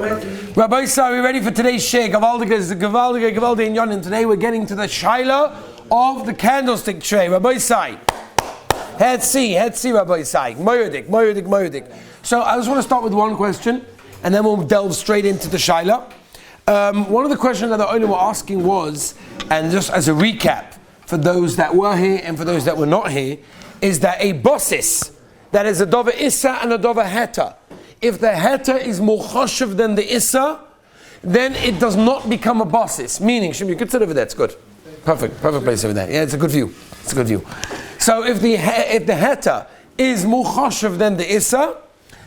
Rabbi Isa, are we ready for today's share? Gavaldige in Yonin. Today we're getting to the shaila of the candlestick tray. Rabbi Isa. Hetzi, Rabbi Isa. Moedik. So I just want to start with one question, and then we'll delve straight into the shaila. One of the questions that the Olim were asking was, and just as a recap for those that were here and for those that were not here, is that a bossis, that is a dova issa and a dova heta. If the heta is more choshev than the issa, then it does not become a bossis. Meaning, Shim, you could sit over there, it's good. Perfect place over there. Yeah, it's a good view. So if the heta is more choshev than the issa,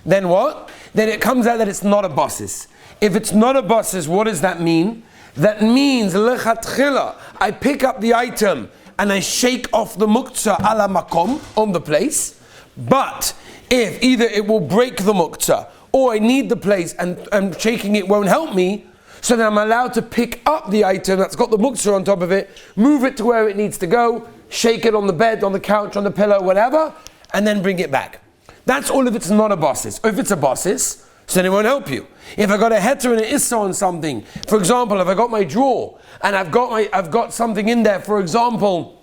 then what? Then it comes out that it's not a bossis. If it's not a bossis, what does that mean? That means, lechatchila, I pick up the item and I shake off the muktza ala makom, on the place. But if either it will break the muktza, or I need the place and shaking it won't help me, so then I'm allowed to pick up the item that's got the muktza on top of it, move it to where it needs to go, shake it on the bed, on the couch, on the pillow, whatever, and then bring it back. That's all if it's not a bossis. If it's a bossis, so then it won't help you. If I got a heter and an issa on something, for example, if I got my drawer and I've got something in there, for example,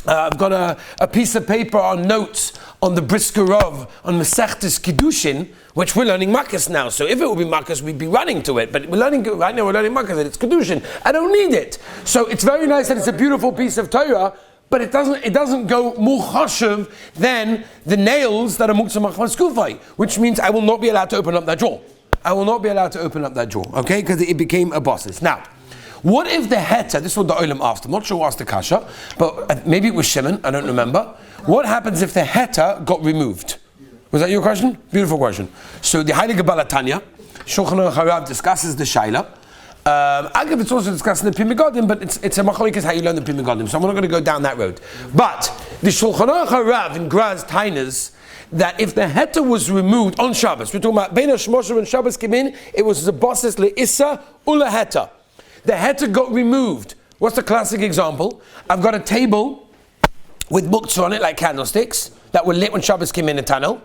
I've got a piece of paper on notes on the Briskerov on Masechtes Kiddushin, which we're learning Makkas now. So if it would be Makkas, we'd be running to it. But we're learning right now. We're learning Makkas, and it's Kiddushin. I don't need it. So it's very nice that it's a beautiful piece of Torah, but it doesn't go more chashuv than the nails that are Muktza machmas kufay, which means I will not be allowed to open up that drawer. Okay, because it became a bosses. Now, what if the heta, this is what the Olam asked, I'm not sure who asked the kasha, but maybe it was Shimon, I don't remember. What happens if the heta got removed? Was that your question? Beautiful question. So the Heilige Balatanya, Shulchan Aruch Harav discusses the shaila. Again, it's also discussing the Pimigodim, but it's a machlokes how you learn the Pimigodim, so I'm not going to go down that road. But the Shulchan Aruch Harav in Graz Tainas, that if the heta was removed on Shabbos, we're talking about Beina Shmosher when Shabbos came in, it was the bosses le'issa ula heta. The heta got removed. What's the classic example? I've got a table with muktza on it, like candlesticks, that were lit when Shabbos came in the tunnel.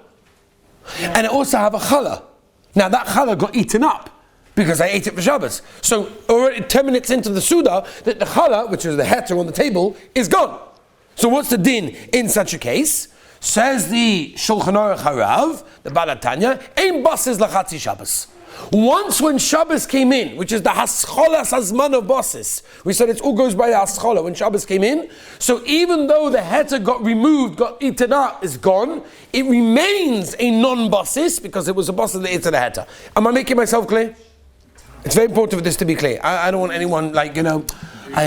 And I also have a challah. Now that challah got eaten up because I ate it for Shabbos. So already 10 minutes into the Suda, that the challah, which is the heta on the table, is gone. So what's the din in such a case? Says the Shulchan Aruch Harav, the Balatanya, ein bases lachatzi Shabbos. Once when Shabbos came in, which is the hascholas hazman of bosses, we said it all goes by the haschola, when Shabbos came in, so even though the heta got removed, got eaten up, is gone, it remains a non-bosses, because it was a bosses that ate the heta. Am I making myself clear? It's very important for this to be clear. I don't want anyone I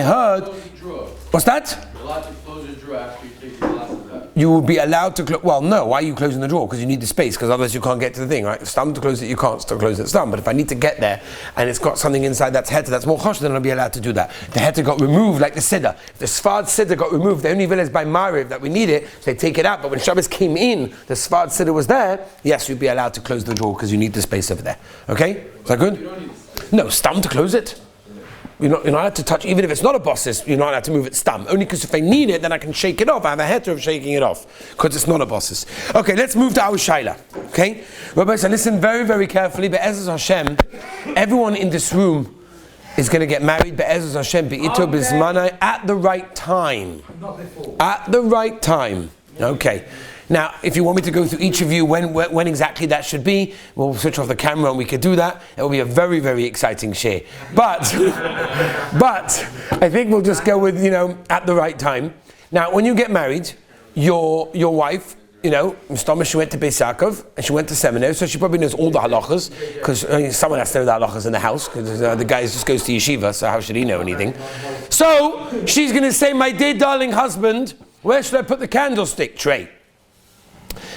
heard... What's that? You're allowed to close your drawer after you take your glasses out. You will be allowed to close... Well, no. Why are you closing the drawer? Because you need the space, because otherwise you can't get to the thing, right? Stum to close it, you can't still close it stum. But if I need to get there, and it's got something inside that's heta, that's more chosh, then I'll be allowed to do that. The heta got removed, like the siddur. If the Sfard siddur got removed, they only realized by Mariv that we need it, so they take it out. But when Shabbos came in, the Sfard siddur was there, yes, you'd be allowed to close the drawer, because you need the space over there. Okay? Is that good? You don't need No, stum to close it. You're not allowed to touch, even if it's not a bosses, you're not allowed to move it stum. Only because if I need it, then I can shake it off. I have a heter of shaking it off, because it's not a bosses. Okay, let's move to our shaila. Okay? Rabbi, so listen very, very carefully. Be'ezus Hashem, everyone in this room is going to get married. Be'ezus Hashem, be'ito bizmanai, at the right time. Not before. At the right time. Okay. Now, if you want me to go through each of you when exactly that should be, we'll switch off the camera and we could do that. It will be a very, very exciting share. But I think we'll just go with, at the right time. Now, when you get married, your wife, Mr. she went to Beis Yaakov and she went to seminary, so she probably knows all the halachas, because someone has to know the halachas in the house, because the guy just goes to yeshiva, so how should he know anything? So, she's going to say, my dear darling husband, where should I put the candlestick tray?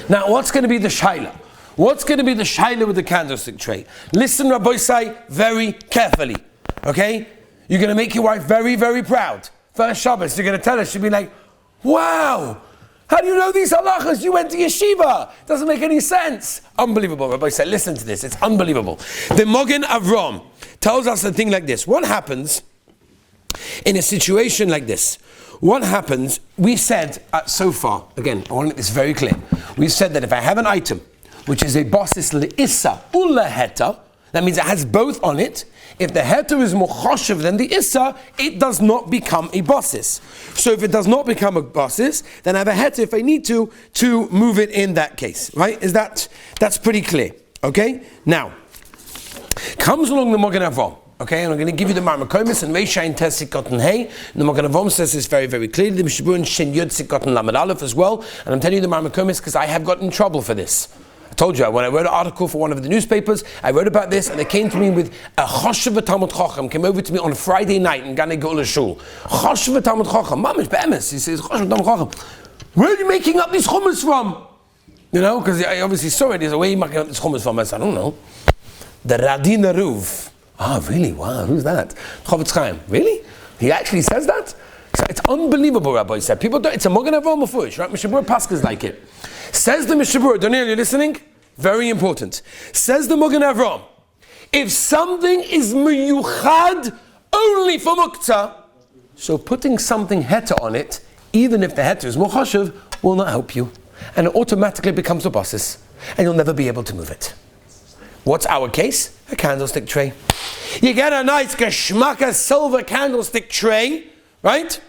Now, what's going to be the shaila? What's going to be the shaila with the candlestick tray? Listen, Rabbi Say, very carefully. Okay? You're going to make your wife very, very proud. First Shabbos, you're going to tell her, she'll be like, wow, how do you know these halachas? You went to yeshiva. Doesn't make any sense. Unbelievable. Rabbi Say, listen to this. It's unbelievable. The Mogen Avram tells us a thing like this. What happens in a situation like this? What happens, we said so far, again, I want to make this very clear. We said that if I have an item, which is a bossis le'issa ula heta, That means it has both on it. If the heter is more choshev than the issa, it does not become a basis. So if it does not become a basis, then I have a heter if I need to move it in that case. Right? That's pretty clear. Okay? Now, comes along the Magen Avraham. Okay, and I'm going to give you the Marmakomis and Reisha in Tesik Cotton Hay. And the Magen Avraham says this very, very clearly. The Mishabur and Shin Yud Sik Cotton Lamed Aleph as well. And I'm telling you the Marmakomis because I have gotten in trouble for this. I told you, when I wrote an article for one of the newspapers, I wrote about this, and they came to me with a Choshev Talmud Chacham, came over to me on a Friday night in Ganei Geula Shul. Choshev Talmud Chacham, Mamish Be'emes. He says, Choshev Talmud Chacham, where are you making up these chumras from? You know, because I obviously saw it. He said, where are you making up these chumras from? I said, I don't know. The Radin Aruv. Ah, really? Wow, who's that? Chavetz Chaim. Really? He actually says that? So it's unbelievable, Rabbi said. People don't, it's a Magen Avraham Mefush, right? Mishabur Paskas like it. Says the Mishabur, Daniel, you listening? Very important. Says the Magen Avraham, if something is miyuchad only for Muktza, so putting something heter on it, even if the heter is muchashiv, will not help you. And it automatically becomes a basis. And you'll never be able to move it. What's our case? A candlestick tray. You get a nice geschmacka silver candlestick tray, right?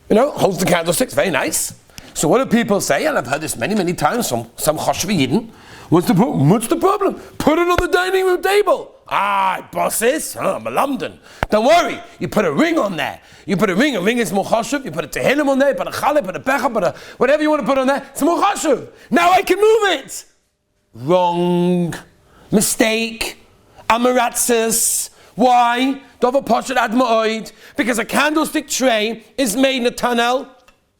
You know, holds the candlesticks, very nice. So what do people say? And I've heard this many, many times from some Choshvi Yidden. What's the problem? What's the problem? Put it on the dining room table. Ah, bosses, I'm a London. Don't worry, you put a ring on there. You put a ring is more chashuv. You put a tehillim on there, you put a challah, put a pecha, put a whatever you want to put on there, it's more chashuv. Now I can move it. Wrong. Mistake. Amaratzis. Why? Dova poshet ad ma'oid. Because a candlestick tray is made in a tunnel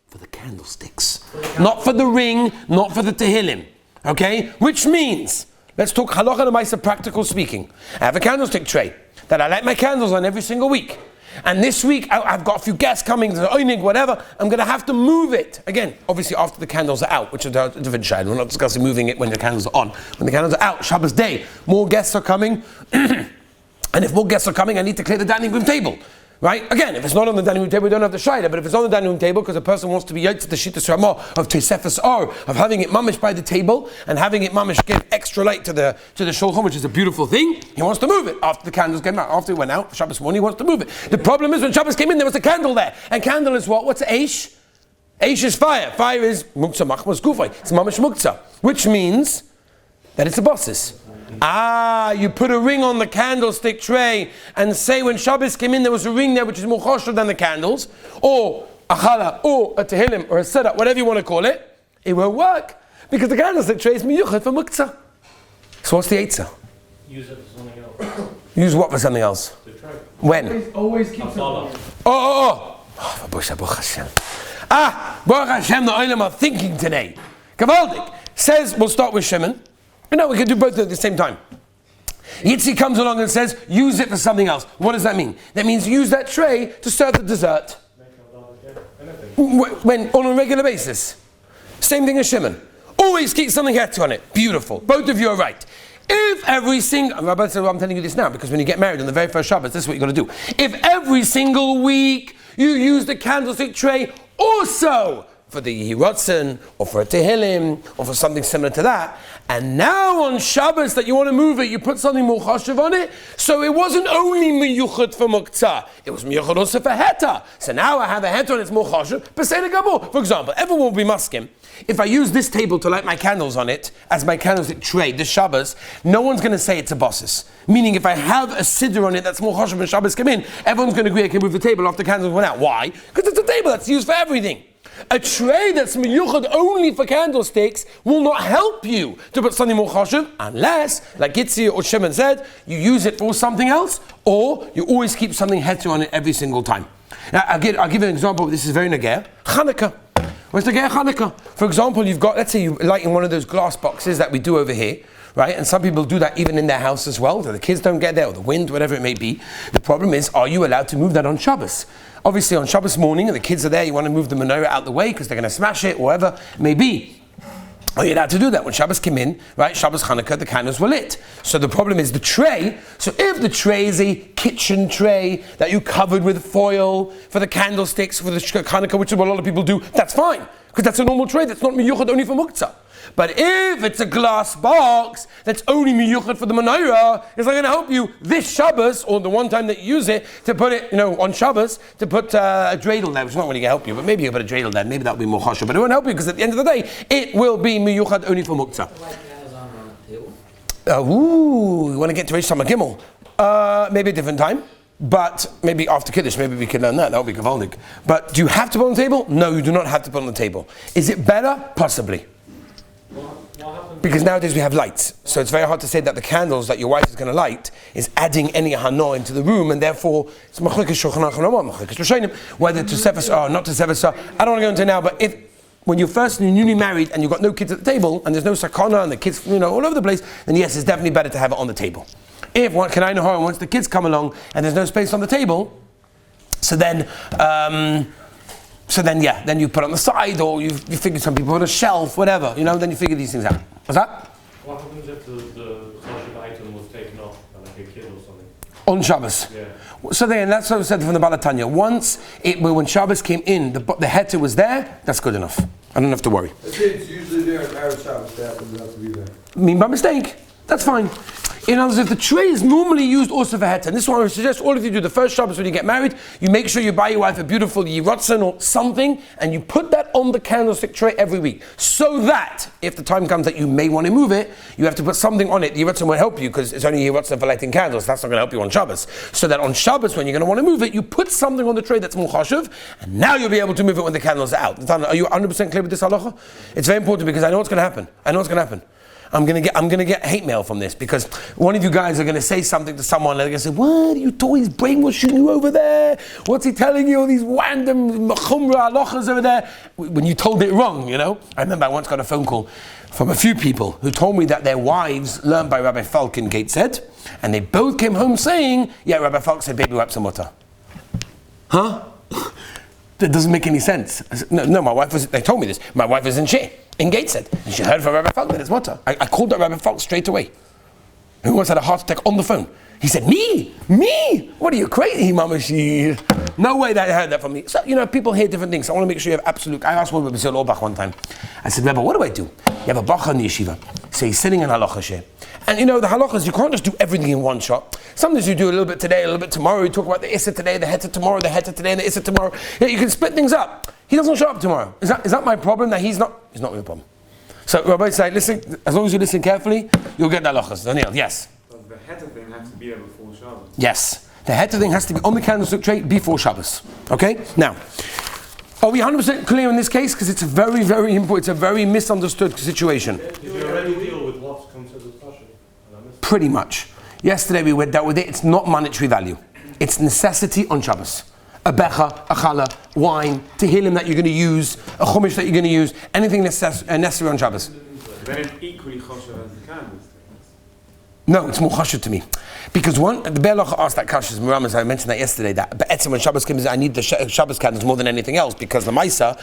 for the candlesticks. Not for the ring, not for the tehillim. Okay? Which means, let's talk halacha l'maisa, practical speaking. I have a candlestick tray that I light my candles on every single week. And this week, I've got a few guests coming, whatever, I'm going to have to move it. Again, obviously after the candles are out, which is a different shade. We're not discussing moving it when the candles are on. When the candles are out, Shabbos day, more guests are coming. And if more guests are coming, I need to clear the dining room table. Right? Again, if it's not on the dining room table, we don't have the shayla. But if it's on the dining room table, because a person wants to be yotz the shittas ramah of Tosefes Or, of having it mamish by the table and having it mamish give extra light to the shulchan, which is a beautiful thing, he wants to move it after the candles came out. After it went out, Shabbos morning, he wants to move it. The problem is when Shabbos came in, there was a candle there, and candle is what? What's eish? Eish is fire. Fire is Muktza machmas gufay. It's mamish Muktza, which means that it's a bosses. Ah, you put a ring on the candlestick tray and say when Shabbos came in there was a ring there which is more choshev than the candles, or a challah, or a tehillim, or a sedah, whatever you want to call it, it won't work because the candlestick tray is miyuchat for Muktza. So what's the eitzah? Use it for something else. Use what for something else? The tray. When? Always keep something. Baruch Hashem. Baruch Hashem, the olam are thinking today. Gavaldik says, we'll start with Shimon. No, we can do both at the same time. Yitzi comes along and says, use it for something else. What does that mean? That means use that tray to serve the dessert. When on a regular basis. Same thing as Shimon. Always keep something heter on it. Beautiful. Both of you are right. If every single... I'm telling you this now because when you get married on the very first Shabbos, this is what you're going to do. If every single week you use the candlestick tray also for the Yiratzen, or for a Tehillim, or for something similar to that, and now on Shabbos that you want to move it, you put something more chashuv on it, so it wasn't only miyuchad for Muktza, it was miyuchad also for Heta. So now I have a Heta and it's more chashuv, Peseda Gabor. For example, everyone will be maskim. If I use this table to light my candles on it, as my candlestick tray, this Shabbos, no one's going to say it's a bosses. Meaning if I have a siddur on it that's more chashuv when Shabbos come in, everyone's going to agree I can move the table after the candles went out. Why? Because it's a table that's used for everything. A tray that's miyuchad only for candlesticks will not help you to put something more chashuv unless, like Gitzi or Shimon said, you use it for something else, or you always keep something heter on it every single time. Now, I'll give you an example. This is very nageh. Chanukah. Where's the Chanukah? For example, you've got, let's say you light in one of those glass boxes that we do over here, right? And some people do that even in their house as well, so the kids don't get there, or the wind, whatever it may be. The problem is, are you allowed to move that on Shabbos? Obviously on Shabbos morning, and the kids are there, you want to move the menorah out the way because they're going to smash it, whatever it may be. Are you allowed to do that? When Shabbos came in, right, Shabbos Chanukah, the candles were lit. So the problem is the tray. So if the tray is a kitchen tray that you covered with foil for the candlesticks, for the Chanukah, which is what a lot of people do, that's fine. Because that's a normal tray, that's not miyuchad only for Muktza. But if it's a glass box that's only miyuchat for the menorah, it's not going to help you this Shabbos, or the one time that you use it, to put it, on Shabbos, to put a dreidel there, which is not really going to help you, but maybe you put a dreidel there, maybe that will be more chashuv, but it won't help you, because at the end of the day, it will be miyuchat only for Muktza. You want to get to Reish Samach Gimel? Maybe a different time. But maybe after Kiddush, maybe we can learn that. That would be gavaldik. But do you have to put on the table? No, you do not have to put on the table. Is it better? Possibly. Because nowadays we have lights. So it's very hard to say that the candles that your wife is going to light is adding any hano into the room, and therefore it's machlokes Shulchan Aruch, machlokes Rishonim, whether to sefes or not to sefes. I don't want to go into it now, but when you're newly married and you've got no kids at the table, and there's no sakana and the kids, all over the place, then yes, it's definitely better to have it on the table. If once the kids come along and there's no space on the table, so then you put it on the side, or you figure some people put a shelf, whatever, then you figure these things out. What's that? What happens if the social item was taken off, like a kid or something? On Shabbos. Yeah. So then, that's what I said from the Balatanya. When Shabbos came in, the heter was there, that's good enough. I don't have to worry. It's usually there at Arab Shabbos, they happen to have to be there. By mistake. That's fine. In other words, if the tray is normally used also for heter, and this is what I would suggest all of you do the first Shabbos when you get married, you make sure you buy your wife a beautiful yirotzen or something, and you put that on the candlestick tray every week. So that, if the time comes that you may want to move it, you have to put something on it. The yirotzen will help you, because it's only yirotzen for lighting candles. That's not going to help you on Shabbos. So that on Shabbos, when you're going to want to move it, you put something on the tray that's more chashuv, and now you'll be able to move it when the candles are out. Are you 100% clear with this halacha? It's very important, because I know what's going to happen. I'm gonna get hate mail from this, because one of you guys are gonna say something to someone and they're gonna say, "What are you toys brainwashing you over there? What's he telling you all these random chumrah halachas over there?" When you told it wrong, I remember I once got a phone call from a few people who told me that their wives learned by Rabbi Falk in Gateshead, and they both came home saying, "Yeah, Rabbi Falk said baby wipes are mutter." Huh? That doesn't make any sense. I said, no, my wife was. They told me this. My wife was in Gateshead, and she heard from Rabbi Falk that it's mutter. I called up Rabbi Falk straight away, who once had a heart attack on the phone. He said, "Me? What are you crazy, Mama? No way that I heard that from me." So people hear different things. So I want to make sure you have absolute. I asked Rabbi Basil Orbach one time. I said, "Rabbi, what do I do? You have a bacha in the yeshiva, so he's sitting in halacha share, and the halachas you can't just do everything in one shot. Sometimes you do a little bit today, a little bit tomorrow. You talk about the issa today, the heter tomorrow, the heter today, and the issa tomorrow. Yeah, you can split things up. He doesn't show up tomorrow. Is that my problem? That he's not? It's not your problem." So Rabbi said, "Listen. As long as you listen carefully, you'll get the halachas." Daniel, yes. But the heter thing has to be there before Shabbos. Yes, the heter thing has to be on the candlestick tray before Shabbos. Okay. Now, are we 100% clear in this case? Because it's a very, very important. It's a very misunderstood situation. Did you already deal with what's considered kosher? Pretty much. Yesterday we dealt with it. It's not monetary value. It's necessity on Shabbos. A becha, a challah, wine, tehillim that you're going to use, a chumash that you're going to use, anything necessary on Shabbos. Then it's equally choshev as the candlestick. No, it's more chashuv to me. Because the Be'alacha asked that kashrus, Miram, as I mentioned that yesterday, that Be'etzim when Shabbos comes, I need the Shabbos candles more than anything else, because the Maisa,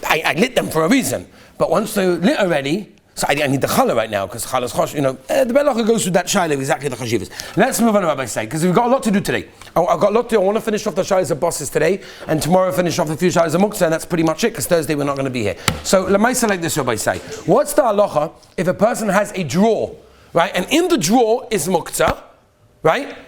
I lit them for a reason. But once they're lit already, so I need the challah right now, because challah is chosh, the Be'alacha goes through that shayla, exactly the chashivas. Let's move on to Rabbi Say, because we've got a lot to do today. I've got a lot to do. I want to finish off the shaylas of bosses today, and tomorrow finish off a few shaylas of Muktza, and that's pretty much it, because Thursday we're not going to be here. So, Lamaisa like this, Rabbi Say. What's the halacha if a person has a drawer, right, and in the drawer is Muktza, right?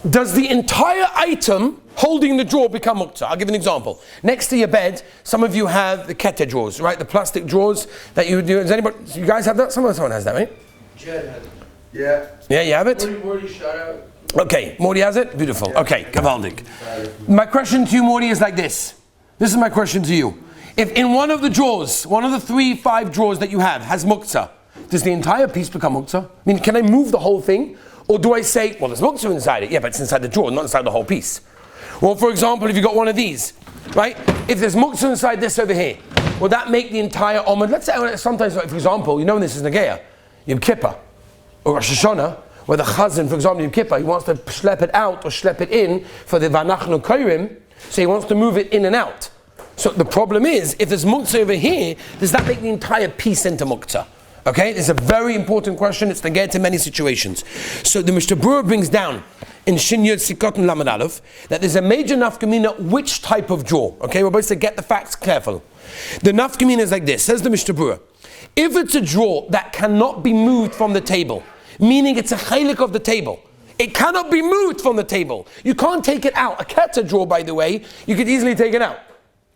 Does the entire item holding the drawer become Muktza? I'll give you an example. Next to your bed, some of you have the kete drawers, right? The plastic drawers that you do. Does anybody? You guys have that? Someone has that, right? Jed has it. Yeah. Yeah, you have it? Morty, shout out. Okay, Morty has it? Beautiful. Okay, Gavaldik. My question to you, Morty, is like this. This is my question to you. If in one of the drawers, one of the 5 drawers that you have has Muktza, does the entire piece become Muktza? I mean, can I move the whole thing? Or do I say, well, there's Muktza inside it. Yeah, but it's inside the drawer, not inside the whole piece. Well, for example, if you got one of these, right? If there's Muktza inside this over here, will that make the entire Omid? Let's say, sometimes, for example, when this is Nageya, Yom Kippur, or Rosh Hashanah, where the Chazan, for example, Yom Kippur, he wants to schlep it out or schlep it in for the Vanachnu Kairim, so he wants to move it in and out. So the problem is, if there's Muktza over here, does that make the entire piece into Muktza? Okay, it's a very important question. It's to get to many situations. So the Mishnah Berurah brings down in Shin Yud Sikot and Lamed Aleph that there's a major nafkamina which type of drawer. Okay, we're supposed to get the facts careful. The nafkamina is like this. Says the Mishnah Berurah, If it's a drawer that cannot be moved from the table, meaning it's a chelik of the table, it cannot be moved from the table. You can't take it out. A cat's a drawer, by the way, you could easily take it out.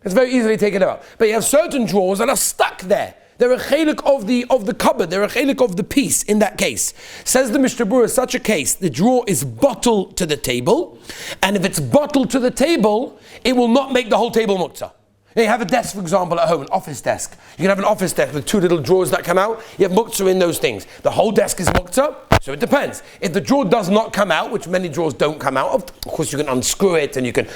It's very easily taken out. But you have certain drawers that are stuck there. They're a chelik of the cupboard. They're a chelik of the piece in that case. Says the Mishnah Berurah, such a case, the drawer is bottled to the table. And if it's bottled to the table, it will not make the whole table muktza. You have a desk, for example, at home, an office desk. You can have an office desk with two little drawers that come out. You have muktza in those things. The whole desk is muktza, so it depends. If the drawer does not come out, which many drawers don't come out, of course you can unscrew it and you can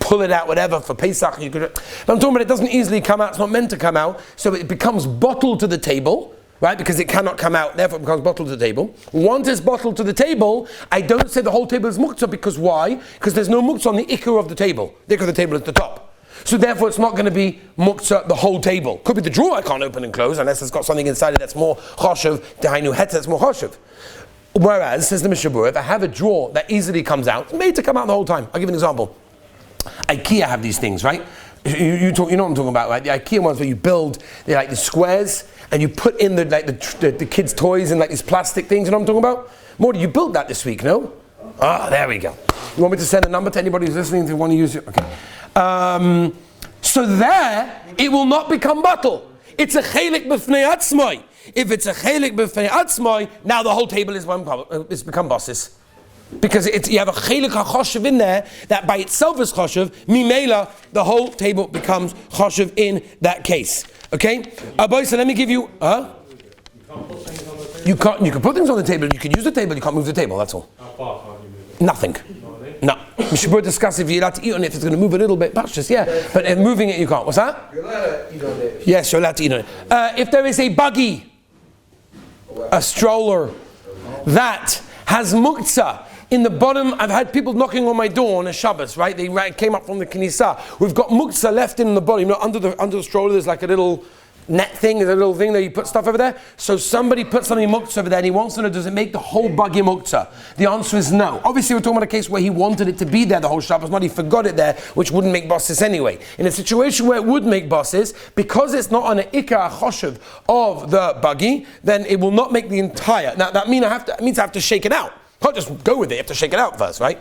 pull it out, whatever, for Pesach. But I'm talking about it doesn't easily come out. It's not meant to come out, so it becomes bottled to the table. Right, because it cannot come out, therefore it becomes bottled to the table. Once it's bottled to the table, I don't say the whole table is muktza, because why? Because there's no muktza on the ikar of the table. The ikar of the table is at the top. So therefore it's not going to be muktza the whole table. Could be the drawer I can't open and close unless it's got something inside it that's more choshev, dehainu heta, that's more choshev. Whereas, says the Mishnah Berurah, if I have a drawer that easily comes out, it's made to come out the whole time. I'll give you an example. IKEA have these things, right? You know what I'm talking about, right? The IKEA ones where you build, they're like the squares, and you put in the kids' toys and like these plastic things, you know what I'm talking about? Morty, you built that this week, no? Ah, there we go. You want me to send a number to anybody who's listening to want to use it? Okay. So there, it will not become bottle. It's a chelik b'fnei atzmai. If it's a chelik b'fnei atzmai, now the whole table is become bosses. Because you have a chelik ha-choshev in there that by itself is choshev, mimela, the whole table becomes choshev in that case. Okay? Boy, so let me give you, You can put things on the table, you can use the table, you can't move the table, that's all. How far can't you move it? Nothing. No. We should discuss if you're allowed to eat on it, if it's going to move a little bit, but just, yeah. But if moving it, you can't. What's that? You're allowed to eat on it. Yes, you're allowed to eat on it. If there is a buggy, a stroller, that has muktza in the bottom, I've had people knocking on my door on a Shabbos, right? They came up from the Knisa. We've got muktza left in the bottom. You know, under the stroller, there's like a little net thing, there's a little thing that you put stuff over there. So somebody put something muktza over there and he wants to know, does it make the whole buggy muktza? The answer is no. Obviously we're talking about a case where he wanted it to be there the whole Shabbos, not he forgot it there, which wouldn't make bosses anyway. In a situation where it would make bosses, because it's not on an ikar choshev of the buggy, then it will not make the entire. Now that means I have to shake it out. Can't just go with it, you have to shake it out first, right?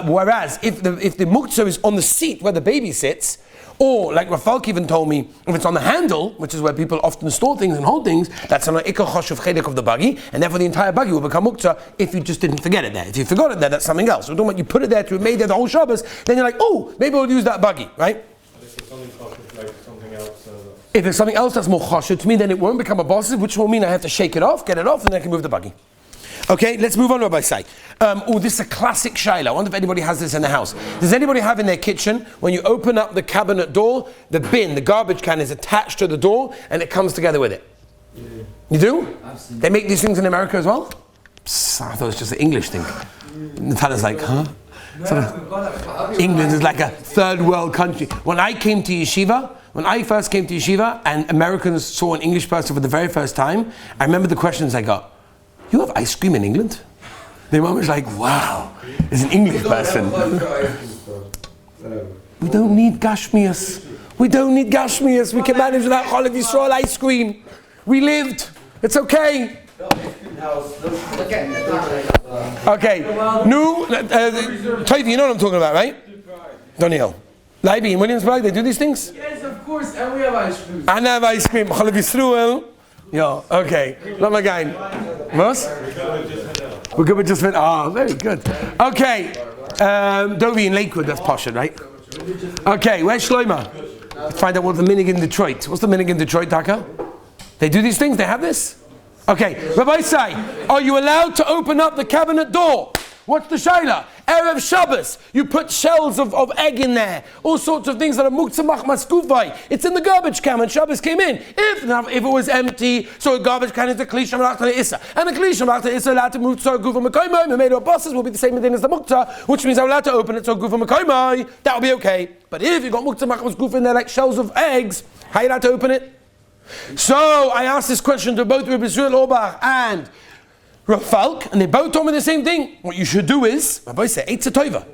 Whereas if the muktza is on the seat where the baby sits, or like Rafalk even told me, if it's on the handle, which is where people often store things and hold things, that's an ikar choshev chelik of the buggy, and therefore the entire buggy will become muktza if you just didn't forget it there. If you forgot it there, that's something else. We're talking about you put it there to be made there the whole Shabbos, then you're like, oh, maybe we'll use that buggy, right? If it's something choshev, like something else. If there's something else that's more choshev to me, then it won't become a boss, which will mean I have to shake it off, get it off, and then I can move the buggy. Okay, let's move on, Rabbi Sai. This is a classic shaila. I wonder if anybody has this in the house. Does anybody have in their kitchen, when you open up the cabinet door, the bin, the garbage can is attached to the door, and it comes together with it? Yeah. You do? They make these things in America as well? Psst, I thought it was just an English thing. The fella's like, huh? England is like a third world country. When I first came to yeshiva, and Americans saw an English person for the very first time, I remember the questions I got. You have ice cream in England? The mom was like, wow, it's an English person. We don't need gashmias. We don't need gashmias. We can manage without Chalav Yisrael ice cream. We lived. It's okay. Okay. Toivi, you know what I'm talking about, right? Daniel. Leiby in Williamsburg, they do these things? Yes, of course, and we have ice cream. And I have ice cream. Chalav Yisrael. Yeah, okay. Not my guy. Was? We're good with just went. Ah, very good. Okay. Dovi in Lakewood, that's posh, right? Okay, where's Shloima? Find out what the minig in Detroit. What's the minig in Detroit, Taka? They do these things? They have this? Okay. Rabbi Sai, are you allowed to open up the cabinet door? What's the shaila? Erev Shabbos, you put shells of egg in there, all sorts of things that are Muktza machmas kufay. It's in the garbage can when Shabbos came in. If it was empty, so a garbage can is a klisha malachta issa, and a klisha malachta issa allowed to Muktza gufa mekoymai. The made of bosses will be the same thing as the Muktza, which means I'm allowed to open it so gufa mekoymai. That will be okay. But if you got Muktza machmas kufa in there like shells of eggs, how are you allowed to open it? So I asked this question to both Rabbi Zul Orbach and Rafalk, and they both told me the same thing. What you should do is, Rabbi said, Eitz Tova,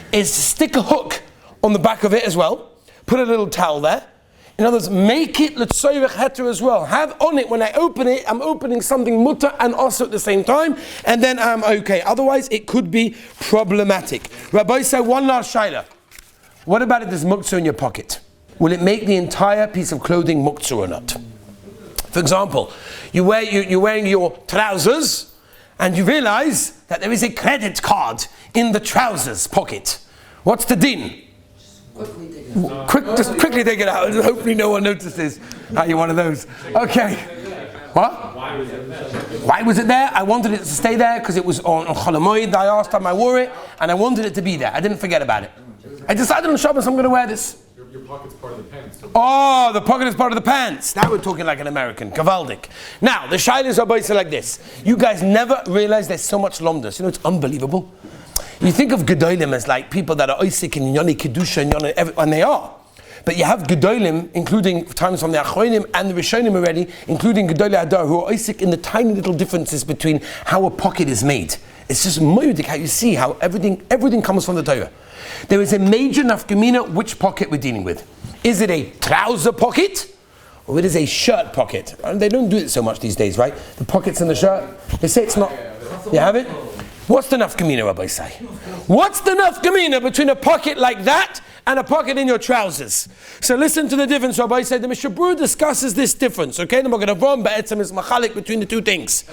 is to stick a hook on the back of it as well, put a little towel there, In other words, make it l'tzoyrech heter as well. Have on it, when I open it, I'm opening something mutter and also at the same time, and then I'm okay. Otherwise, it could be problematic. Rabbi said, one last shaila. What about if there's muktzah in your pocket? Will it make the entire piece of clothing muktza or not? For example, you're wearing your trousers and you realize that there is a credit card in the trousers pocket. What's the din? Just quickly take it out. Hopefully no one notices. You're one of those. Okay. What? Why was it there? I wanted it to stay there because it was on Cholamoid. The last time I wore it and I wanted it to be there. I didn't forget about it. I decided on Shabbos I'm going to wear this. Your pocket's part of the pants. Oh, the pocket is part of the pants. Now we're talking like an American. Kavaldik. Now, the shaylas are like this. You guys never realize there's so much lomdas. You know, it's unbelievable. You think of Gedolim as like people that are Oisik and Yoni Kedusha and Yoni, and they are. But you have Gedolim, including times from the Achronim and the Rishonim already, including Gedolei Hadar, who are Oisik in the tiny little differences between how a pocket is made. It's just moedik how you see how everything comes from the Torah. There is a major nafkamina which pocket we're dealing with. Is it a trouser pocket or it is a shirt pocket? And they don't do it so much these days, right? The pockets in the shirt. They say it's not. You have it? What's the nafkamina, Rabbi say? What's the nafkamina between a pocket like that and a pocket in your trousers? So listen to the difference. Rabbi said the Mishnah Berurah discusses this difference. Okay, the Magen Avraham Be'etzem is machalik between the two things.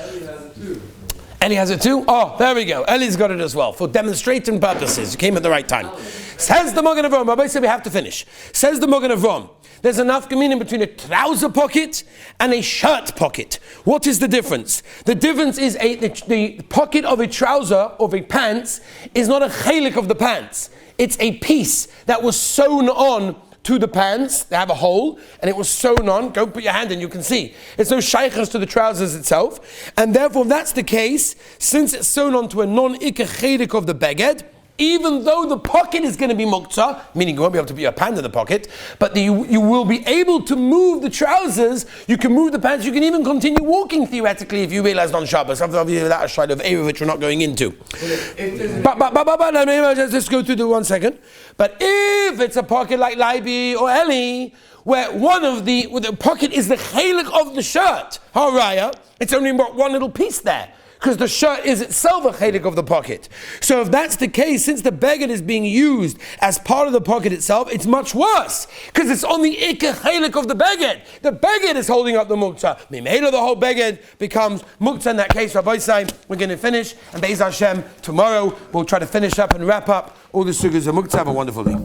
Eli has it too? Oh, there we go. Eli's got it as well. For demonstrating purposes. You came at the right time. Says the Magen Avraham. Rabbi said we have to finish. Says the Magen Avraham. There's enough meaning between a trouser pocket and a shirt pocket. What is the difference? The difference is the pocket of a trouser, of a pants, is not a chelik of the pants. It's a piece that was sewn on to the pants. They have a hole, and it was sewn on. Go put your hand in, you can see. It's no shaykhs to the trousers itself. And therefore, if that's the case, since it's sewn onto a non-ikah chelik of the beged, even though the pocket is going to be muktza, meaning you won't be able to put your hand in the pocket, but you will be able to move the trousers, you can move the pants, you can even continue walking theoretically if you realize on Shabbos. Obviously that shayla of Erev, which we're not going into. But let me just go through the 1 second. But if it's a pocket like Leibi or Eli, where the pocket is the chelik of the shirt, haraya, it's only one little piece there, because the shirt is itself a chelik of the pocket. So if that's the case, since the beged is being used as part of the pocket itself, it's much worse, because it's on the ikah chelik of the beged. The beged is holding up the muktzah. Mimela, the whole beged becomes muktzah in that case. Rabbi say, we're going to finish, and Be'ez Hashem, tomorrow we'll try to finish up and wrap up all the sugas of muktzah. Have a wonderful day.